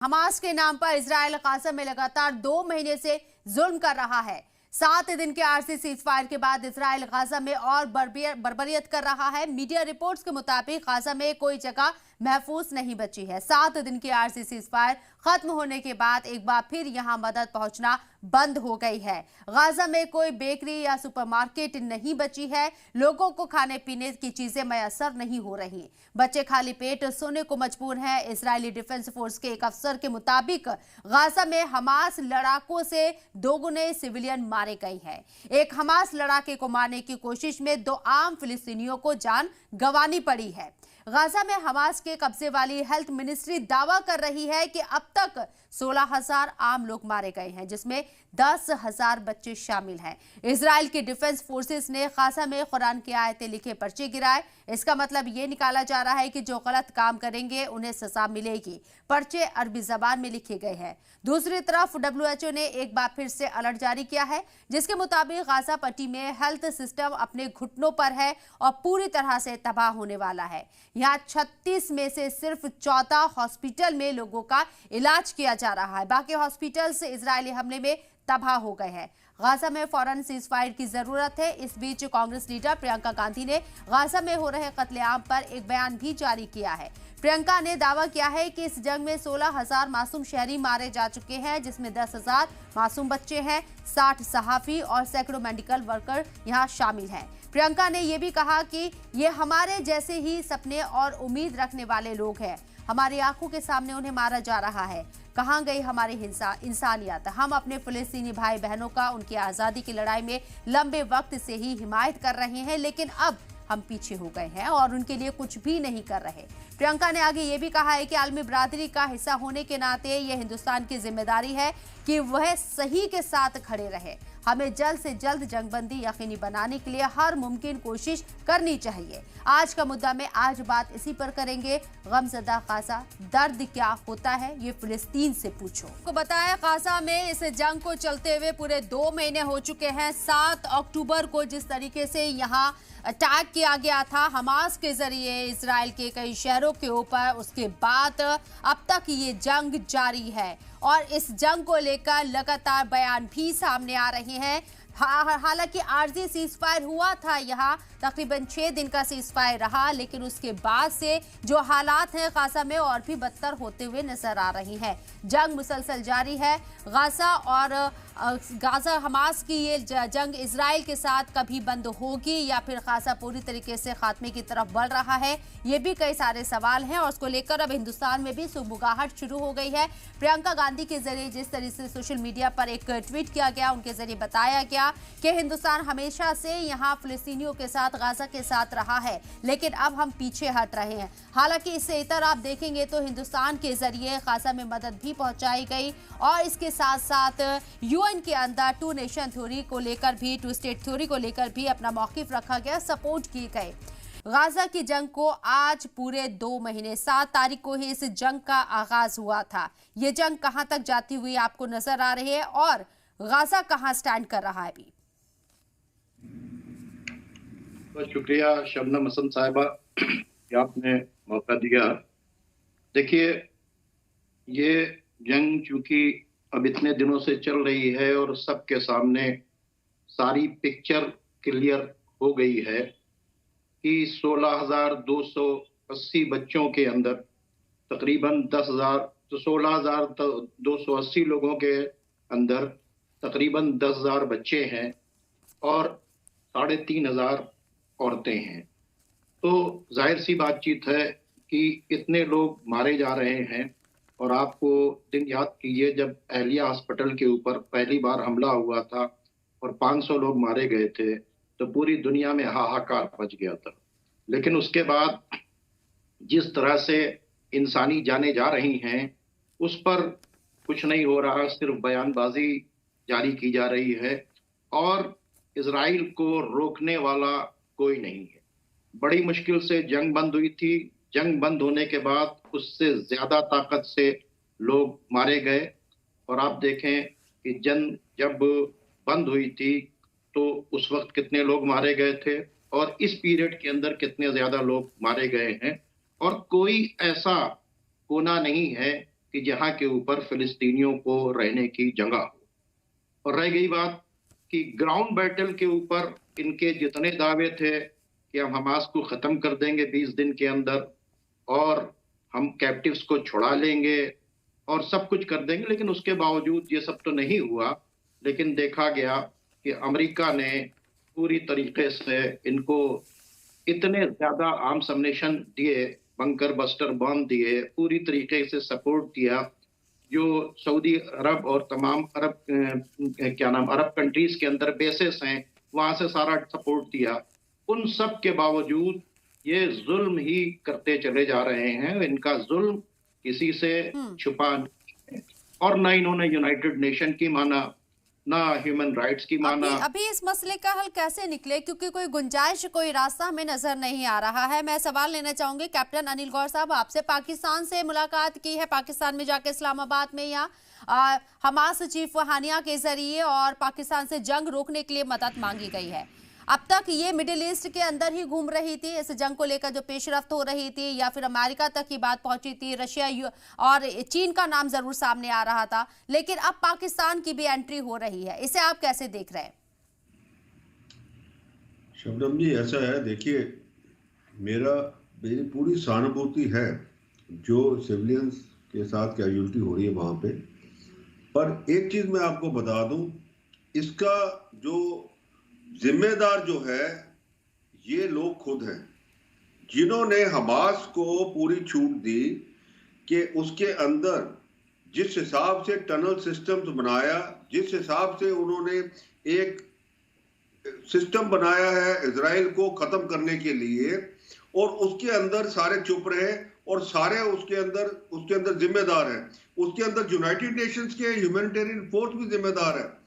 Hamas के नाम पर इजराइल गाजा में लगातार 2 महीने से जुल्म कर रहा है। 7 दिन के आरसी सीजफायर के बाद इजराइल गाजा में और बर्बरियत कर रहा है। मीडिया रिपोर्ट्स के मुताबिक गाजा में कोई जगह महफूज नहीं बची है। 7 दिन की आरसी सीजफायर खत्म होने के बाद एक बार फिर यहां मदद पहुंचना बंद हो गई है। गाजा में कोई बेकरी या सुपरमार्केट नहीं बची है। लोगों को खाने पीने की चीजें मयसर नहीं हो रही। बच्चे खाली पेट सोने को मजबूर हैं। इजरायली डिफेंस फोर्स के एक अफसर के मुताबिक गाजा में हमास लड़ाकों से 2 गुने सिविलियन मारे गए हैं। एक हमास लड़ाके को मारने की कोशिश में 2 आम फिलिस्तीनियों को जान गंवानी पड़ी है। गाजा में हमास के कब्जे वाली हेल्थ मिनिस्ट्री दावा कर रही है कि अब तक 16,000 आम लोग मारे गए हैं, जिसमें 10,000 बच्चे शामिल हैं। इजराइल की डिफेंस फोर्सेस ने गाजा में कुरान की आयतें लिखे पर्चे गिराए। इसका मतलब ये निकाला जा रहा है कि जो गलत काम करेंगे उन्हें सजा मिलेगी। पर्चे अरबी जबान में लिखे गए हैं। दूसरी तरफ WHO ने एक बार फिर से अलर्ट जारी किया है, जिसके मुताबिक गाजा पट्टी में हेल्थ सिस्टम अपने घुटनों पर है और पूरी तरह से तबाह होने वाला है। यहाँ 36 में से सिर्फ 14 हॉस्पिटल में लोगों का इलाज किया जा रहा है। बाकी हॉस्पिटल्स इजरायली हमले में तबाह हो गए हैं। गाजा में फौरन सीजफायर की जरूरत है। इस बीच कांग्रेस लीडर प्रियंका गांधी ने गाजा में हो रहे कत्लेआम पर एक बयान भी जारी किया है। प्रियंका ने दावा किया है कि इस जंग में 16,000 मासूम शहरी मारे जा चुके हैं, जिसमें 10,000 मासूम बच्चे हैं, 60 सहाफी और सैकड़ों मेडिकल वर्कर यहां शामिल हैं। प्रियंका ने यह भी कहा कि ये हमारे जैसे ही सपने और उम्मीद रखने वाले लोग हैं। हमारी आंखों के सामने उन्हें मारा जा रहा है। कहां गई हमारी इंसानियत? हम अपने फिलिस्तीनी भाई बहनों का उनकी आज़ादी की लड़ाई में लंबे वक्त से ही हिमायत कर रहे हैं, लेकिन अब हम पीछे हो गए हैं और उनके लिए कुछ भी नहीं कर रहे। प्रियंका ने आगे ये भी कहा है कि आलमी बरादरी का हिस्सा होने के नाते यह हिंदुस्तान की जिम्मेदारी है कि वह सही के साथ खड़े रहे। हमें जल्द से जल्द जंगबंदी यकीनी बनाने के लिए हर मुमकिन कोशिश करनी चाहिए। आज का मुद्दा में आज बात इसी पर करेंगे। गमज़दा गाजा, दर्द क्या होता है ये फिलिस्तीन से पूछो। को बताया गाजा में इस जंग को चलते हुए पूरे 2 महीने हो चुके हैं। 7 अक्टूबर को जिस तरीके से यहाँ अटैक किया गया था हमास के जरिए इजराइल के कई शहरों के ऊपर, उसके बाद अब तक ये जंग जारी है और इस जंग को लेकर लगातार बयान भी सामने आ रहे हैं। हालांकि आरजी सीजफायर हुआ था, यहाँ तकरीबन 6 दिन का सीजफायर रहा, लेकिन उसके बाद से जो हालात हैं गाजा में और भी बदतर होते हुए नजर आ रही हैं। जंग मुसलसल जारी है। गाजा हमास की ये जंग इजराइल के साथ कभी बंद होगी या फिर गाजा पूरी तरीके से खात्मे की तरफ बढ़ रहा है, ये भी कई सारे सवाल हैं और उसको लेकर अब हिंदुस्तान में भी सुगबुगाहट शुरू हो गई है। प्रियंका गांधी के जरिए जिस तरह से सोशल मीडिया पर एक ट्वीट किया गया, उनके जरिए बताया गया कि हिंदुस्तान हमेशा से यहाँ फिलिस्तीनियों के साथ गाजा के साथ रहा है, लेकिन अब हम पीछे हट रहे हैं। हालांकि इससे इतर आप देखेंगे तो हिंदुस्तान के जरिए गाजा में मदद भी पहुंचाई गई और इसके साथ साथ यूएन के अंदर 2 नेशन थ्योरी को लेकर भी, 2 स्टेट थ्योरी को लेकर भी अपना मौकिफ रखा गया, सपोर्ट किए गए। गाजा की जंग को आज पूरे 2 महीने, 7 तारीख को ही इस जंग का आगाज हुआ था। ये जंग कहां तक जाती हुई आपको नजर आ रही है और गाजा कहां स्टैंड कर रहा है अभी? बहुत शुक्रिया शबनम हसन साहिबा कि आपने मौका दिया। देखिए, ये जंग चूंकि अब इतने दिनों से चल रही है और सबके सामने सारी पिक्चर क्लियर हो गई है कि 16,280 बच्चों के अंदर तकरीबन 16,280 लोगों के अंदर तकरीबन 10,000 बच्चे हैं और 3,500 औरतें हैं। तो जाहिर सी बातचीत है कि इतने लोग मारे जा रहे हैं। और आपको दिन याद कीजिए जब अहलिया हॉस्पिटल के ऊपर पहली बार हमला हुआ था और 500 लोग मारे गए थे, तो पूरी दुनिया में हाहाकार मच गया था। लेकिन उसके बाद जिस तरह से इंसानी जानें जा रही हैं, उस पर कुछ नहीं हो रहा, सिर्फ बयानबाजी जारी की जा रही है और इजराइल को रोकने वाला कोई नहीं है। बड़ी मुश्किल से जंग बंद हुई थी। जंग बंद होने के बाद उससे ज्यादा ताकत से लोग मारे गए और आप देखें कि जंग जब बंद हुई थी तो उस वक्त कितने लोग मारे गए थे और इस पीरियड के अंदर कितने ज्यादा लोग मारे गए हैं। और कोई ऐसा कोना नहीं है कि जहां के ऊपर फिलिस्तीनियों को रहने की जगह हो। और रह गई बात कि ग्राउंड बैटल के ऊपर इनके जितने दावे थे कि हम हमास को खत्म कर देंगे 20 दिन के अंदर और हम कैप्टिव्स को छुड़ा लेंगे और सब कुछ कर देंगे, लेकिन उसके बावजूद ये सब तो नहीं हुआ। लेकिन देखा गया कि अमेरिका ने पूरी तरीके से इनको इतने ज्यादा आर्म्स अम्यूनिशन दिए, बंकर बस्टर बम दिए, पूरी तरीके से सपोर्ट दिया। जो सऊदी अरब और तमाम अरब कंट्रीज के अंदर बेसेस हैं, वहां से सारा सपोर्ट दिया। उन सब के बावजूद ये जुल्म ही करते चले जा रहे हैं। इनका जुल्म किसी से छुपा नहीं है और ना इन्होंने यूनाइटेड नेशन की माना, ना ह्यूमन राइट्स की माना। अभी इस मसले का हल कैसे निकले, क्योंकि कोई गुंजाइश, कोई रास्ता हमें नजर नहीं आ रहा है। मैं सवाल लेना चाहूंगी कैप्टन अनिल गौर साहब आपसे। पाकिस्तान से मुलाकात की है, पाकिस्तान में जाके इस्लामाबाद में या हमास चीफ हानिया के जरिए और पाकिस्तान से जंग रोकने के लिए मदद मांगी गई है। अब तक ये मिडिल ईस्ट के अंदर ही घूम रही थी, इस जंग को लेकर जो पेशरफ्त हो रही थी, या फिर अमेरिका तक की बात पहुंची थी, रशिया और चीन का नाम जरूर सामने आ रहा था, लेकिन अब पाकिस्तान की भी एंट्री हो रही है। इसे आप कैसे देख रहे हैं? शबनम जी, ऐसा है, देखिए, मेरी पूरी सहानुभूति है जो सिविलियंस के साथ कैजुअलिटी हो रही है वहां पे। पर एक चीज मैं आपको बता दूं, इसका जो जिम्मेदार जो है ये लोग खुद हैं, जिन्होंने हमास को पूरी छूट दी कि उसके अंदर जिस हिसाब से टनल सिस्टम्स बनाया, जिस हिसाब से उन्होंने एक सिस्टम बनाया है इजराइल को खत्म करने के लिए, और उसके अंदर सारे चुप रहे और सारे उसके अंदर जिम्मेदार हैं। उसके अंदर यूनाइटेड नेशंस के ह्यूमैनिटेरियन फोर्स भी जिम्मेदार है।